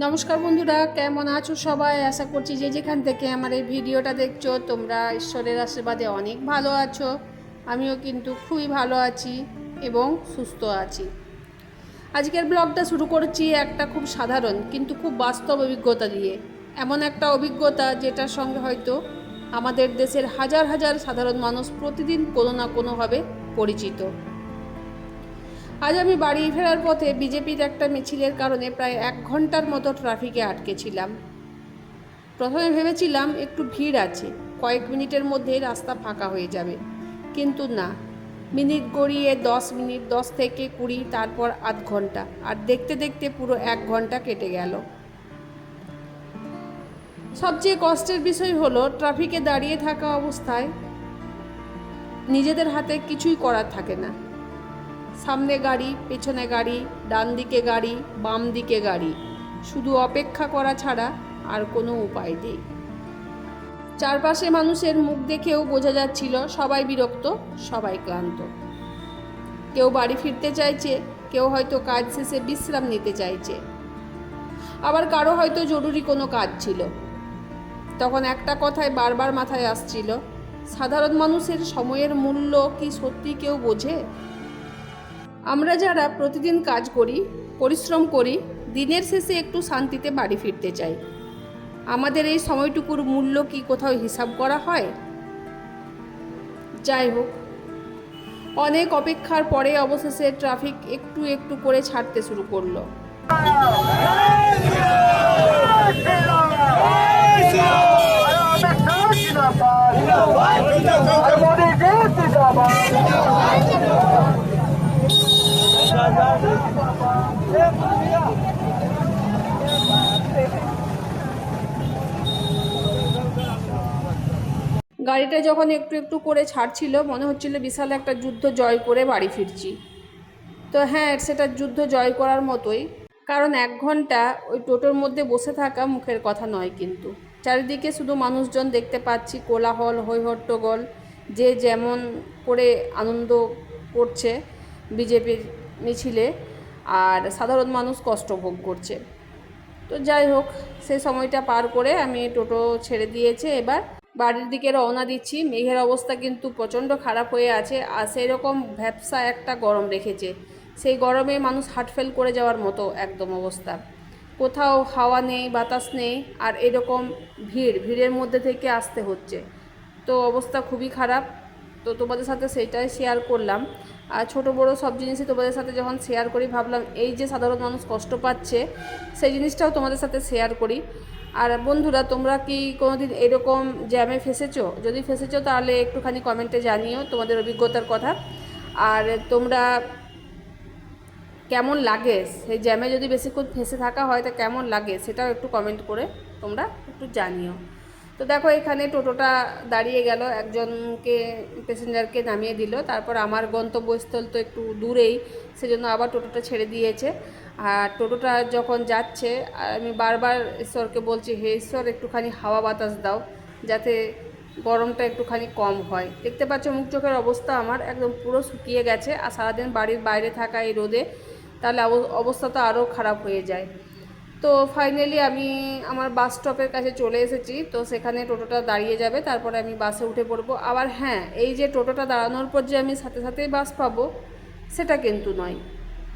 নমস্কার বন্ধুরা, কেমন আছো সবাই? আশা করছি যে যেখান থেকে আমার এই ভিডিওটা দেখছো তোমরা ঈশ্বরের আশীর্বাদে অনেক ভালো আছো। আমিও কিন্তু খুবই ভালো আছি এবং সুস্থ আছি। আজকের ব্লগটা শুরু করছি একটা খুব সাধারণ কিন্তু খুব বাস্তব অভিজ্ঞতা দিয়ে। এমন একটা অভিজ্ঞতা যেটার সঙ্গে হয়তো আমাদের দেশের হাজার হাজার সাধারণ মানুষ প্রতিদিন কোনো না কোনোভাবে পরিচিত। আজ আমি বাড়ি ফেরার পথে বিজেপির একটা মিছিলের কারণে প্রায় 1 ঘন্টার মতো ট্রাফিকে আটকেছিলাম। প্রথমে ভেবেছিলাম একটু ভিড় আছে, কয়েক মিনিটের মধ্যে রাস্তা ফাঁকা হয়ে যাবে, কিন্তু না। মিনিট গড়িয়ে 10 মিনিট, 10 থেকে 20, তারপর আধ ঘন্টা, আর দেখতে দেখতে পুরো 1 ঘন্টা কেটে গেল। সবচেয়ে কষ্টের বিষয় হলো ট্রাফিকে দাঁড়িয়ে থাকা অবস্থায় নিজেদের হাতে কিছুই করার থাকে না। সামনে গাড়ি, পেছনে গাড়ি, ডান দিকে গাড়ি, বাম দিকে গাড়ি, শুধু অপেক্ষা করা ছাড়া আর কোনো উপায় নেই। চারপাশে মানুষের মুখ দেখেও বোঝা যাচ্ছিল সবাই বিরক্ত, সবাই ক্লান্ত। কেউ বাড়ি ফিরতে চাইছে, কেউ হয়তো কাজ শেষে বিশ্রাম নিতে চাইছে, আবার কারো হয়তো জরুরি কোনো কাজ ছিল। তখন একটা কথাই বারবার মাথায় আসছিল, সাধারণ মানুষের সময়ের মূল্য কি সত্যি কেউ বোঝে? আমরা যারা প্রতিদিন কাজ করি, পরিশ্রম করি, দিনের শেষে একটু শান্তিতে বাড়ি ফিরতে চাই, আমাদের এই সময়টুকুর মূল্য কি কোথাও হিসাব করা হয়? যাই হোক, অনেক অপেক্ষার পরে অবশেষে ট্রাফিক একটু একটু করে ছাড়তে শুরু করলো। গাড়িটা যখন একটু একটু করে ছাড়ছিল, মনে হচ্ছিল বিশাল একটা যুদ্ধ জয় করে বাড়ি ফিরছি। তো হ্যাঁ, সেটা যুদ্ধ জয় করার মতোই, কারণ 1 ঘন্টা ওই টোটোর মধ্যে বসে থাকা মুখের কথা নয়। কিন্তু চারিদিকে শুধু মানুষজন দেখতে পাচ্ছি, কোলাহল, হইহট্টগোল, যে যেমন করে আনন্দ করছে বিজেপির মিছিলে, আর সাধারণ মানুষ কষ্ট ভোগ করছে। তো যাই হোক, সেই সময়টা পার করে আমি টোটো ছেড়ে দিয়েছে, এবার বাড়ির দিকে রওনা দিচ্ছি। মেঘের অবস্থা কিন্তু প্রচণ্ড খারাপ হয়ে আছে, আর সেই রকম ভ্যাপসা একটা গরম রেখেছে। সেই গরমে মানুষ হার্টফেল করে যাওয়ার মতো একদম অবস্থা। কোথাও হাওয়া নেই, বাতাস নেই, আর এরকম ভিড়ের মধ্যে থেকে আসতে হচ্ছে। তো অবস্থা খুবই খারাপ। তো তোমাদের সাথে সেটাই শেয়ার করলাম। আর ছোটো বড়ো সব জিনিসই তোমাদের সাথে যখন শেয়ার করি, ভাবলাম এই যে সাধারণ মানুষ কষ্ট পাচ্ছে, সেই জিনিসটাও তোমাদের সাথে শেয়ার করি। আর বন্ধুরা, তোমরা কি কোনোদিন এরকম জ্যামে ফেসেছো? যদি ফেসেছো তাহলে একটুখানি কমেন্টে জানিও তোমাদের অভিজ্ঞতার কথা। আর তোমরা কেমন লাগে সেই জ্যামে যদি বেশিক্ষণ ফেসে থাকা হয়, তা কেমন লাগে সেটাও একটু কমেন্ট করে তোমরা একটু জানিও। তো দেখো, এখানে টোটোটা দাঁড়িয়ে গেল, একজনকে প্যাসেঞ্জারকে নামিয়ে দিল। তারপর আমার গন্তব্যস্থল তো একটু দূরেই, সেজন্য আবার টোটোটা ছেড়ে দিয়েছে। আর টোটোটা যখন যাচ্ছে, আমি বারবার ঈশ্বরকে বলছি, হে ঈশ্বর, একটুখানি হাওয়া বাতাস দাও, যাতে গরমটা একটুখানি কম হয়। দেখতে পাচ্ছ মুখ চোখের অবস্থা আমার একদম পুরো শুকিয়ে গেছে, আর সারাদিন বাড়ির বাইরে থাকা এই রোদে, তাহলে অবস্থা তো আরও খারাপ হয়ে যায়। তো ফাইনালি আমি আমার বাস স্টপের কাছে চলে এসেছি। তো সেখানে টোটোটা দাঁড়িয়ে যাবে, তারপরে আমি বাসে উঠে পড়বো। আবার হ্যাঁ, এই যে টোটোটা দাঁড়ানোর পর যে আমি সাথে সাথেই বাস পাবো, সেটা কিন্তু নয়,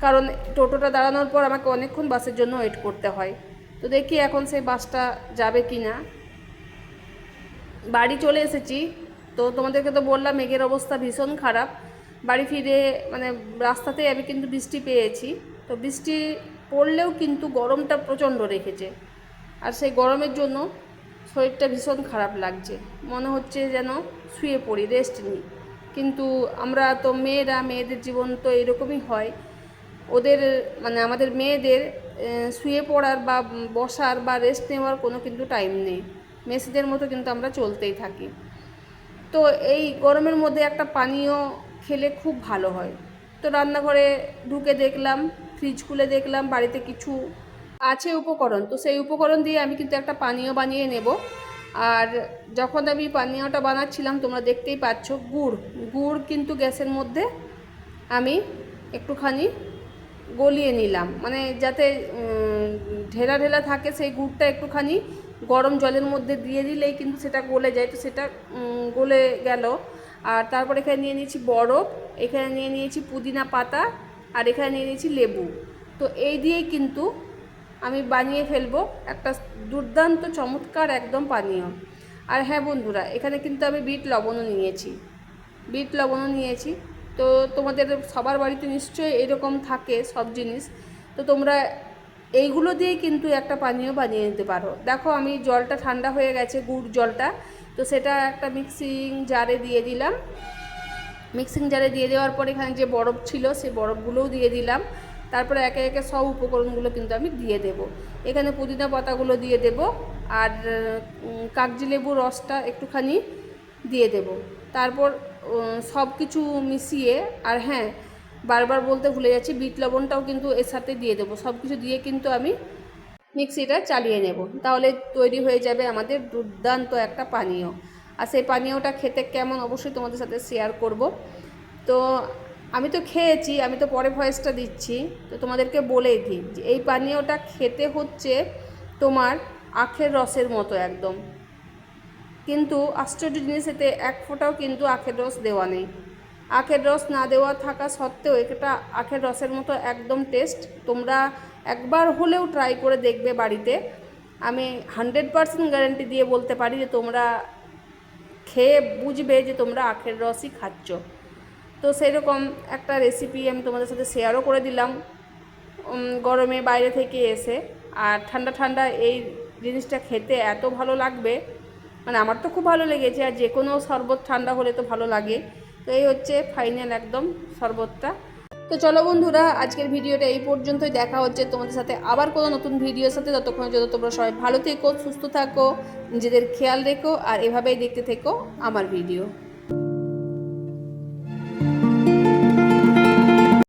কারণ টোটোটা দাঁড়ানোর পর আমাকে অনেকক্ষণ বাসের জন্য ওয়েট করতে হয়। তো দেখি এখন সেই বাসটা যাবে কি না। বাড়ি চলে এসেছি। তো তোমাদেরকে তো বললাম মেঘের অবস্থা ভীষণ খারাপ। বাড়ি ফিরে মানে রাস্তাতেই আমি কিন্তু বৃষ্টি পেয়েছি। তো বৃষ্টি পড়লেও কিন্তু গরমটা প্রচণ্ড রেখেছে, আর সেই গরমের জন্য শরীরটা ভীষণ খারাপ লাগছে। মনে হচ্ছে যেন শুয়ে পড়ি, রেস্ট নিই। কিন্তু আমরা তো মেয়েদের জীবন তো এরকমই হয়। ওদের মানে আমাদের মেয়েদের শুয়ে পড়ার বা বসার বা রেস্ট নেওয়ার কোনো কিন্তু টাইম নেই। মেসিদের মতো কিন্তু আমরা চলতেই থাকি। তো এই গরমের মধ্যে একটা পানীয় খেলে খুব ভালো হয়। তো রান্নাঘরে ঢুকে দেখলাম, ফ্রিজ খুলে দেখলাম বাড়িতে কিছু আছে উপকরণ। তো সেই উপকরণ দিয়ে আমি কিন্তু একটা পানীয় বানিয়ে নেব। আর যখন আমি পানীয়টা বানাচ্ছিলাম, তোমরা দেখতেই পাচ্ছ, গুড় কিন্তু গ্যাসের মধ্যে আমি একটুখানি গলিয়ে নিলাম, মানে যাতে ঢেলা ঢেলা থাকে সেই গুড়টা একটুখানি গরম জলের মধ্যে দিয়ে দিলেই কিন্তু সেটা গলে যায়। তো সেটা গলে গেল। আর তারপর এখানে নিয়ে নিয়েছি বরফ, এখানে নিয়ে নিয়েছি পুদিনা পাতা, আর এখানে নিয়ে নিয়েছি লেবু। তো এই দিয়েই কিন্তু আমি বানিয়ে ফেলবো একটা দুর্দান্ত চমৎকার একদম পানীয়। আর হ্যাঁ বন্ধুরা, এখানে কিন্তু আমি বিট লবণও নিয়েছি। তো তোমাদের সবার বাড়িতে নিশ্চয়ই এরকম থাকে সব জিনিস। তো তোমরা এইগুলো দিয়ে কিন্তু একটা পানীয় বানিয়ে নিতে পারো। দেখো আমি জলটা ঠান্ডা হয়ে গেছে, গুড় জলটা, তো সেটা একটা মিক্সিং জারে দিয়ে দিলাম। মিক্সিং জারে দিয়ে দেওয়ার পর এখানে যে বরফ ছিল সেই বরফগুলোও দিয়ে দিলাম। তারপরে একে একে সব উপকরণগুলো কিন্তু আমি দিয়ে দেব। এখানে পুদিনা পাতাগুলো দিয়ে দেব, আর কাগজি লেবুর রসটা একটুখানি দিয়ে দেব। তারপর সব কিছু মিশিয়ে, আর হ্যাঁ বারবার বলতে ভুলে যাচ্ছি, বিট লবণটাও কিন্তু এর সাথে দিয়ে দেবো। সব কিছু দিয়ে কিন্তু আমি মিক্সিটা চালিয়ে নেব, তাহলে তৈরি হয়ে যাবে আমাদের দুর্দান্ত একটা পানীয়। আর সেই পানীয়টা খেতে কেমন অবশ্যই তোমাদের সাথে শেয়ার করব। তো আমি তো খেয়েছি, আমি তো পরে ভয়েসটা দিচ্ছি, তো তোমাদেরকে বলেই দিই যে এই পানীয়টা খেতে হচ্ছে তোমার আখের রসের মতো একদম। কিন্তু আশ্চর্য জিনিস, এতে এক ফোঁটাও কিন্তু আখের রস দেওয়া নেই। আখের রস না দেওয়া থাকা সত্ত্বেও এটা আখের রসের মতো একদম টেস্ট। তোমরা একবার হলেও ট্রাই করে দেখবে বাড়িতে। আমি 100% গ্যারান্টি দিয়ে বলতে পারি যে তোমরা খেয়ে বুঝবে যে তোমরা আখের রসই খাচ্ছ। তো সেরকম একটা রেসিপি আমি তোমাদের সাথে শেয়ারও করে দিলাম গরমে বাইরে থেকে এসে। আর ঠান্ডা ঠান্ডা এই জিনিসটা খেতে এত ভালো লাগবে, মানে আমার তো খুব ভালো লেগেছে। আর যে কোনো শরবত ঠান্ডা হলে তো ভালো লাগে। তো এই হচ্ছে ফাইনাল একদম শরবতটা। তো চলো বন্ধুরা, আজকের ভিডিওটা এই পর্যন্তই। দেখা হচ্ছে তোমাদের সাথে আবার কোনো নতুন ভিডিওর সাথে। ততক্ষণ যত তোমরা সবাই ভালো থেকো, সুস্থ থাকো, নিজেদের খেয়াল রেখো, আর এভাবেই দেখতে থেকো আমার ভিডিও।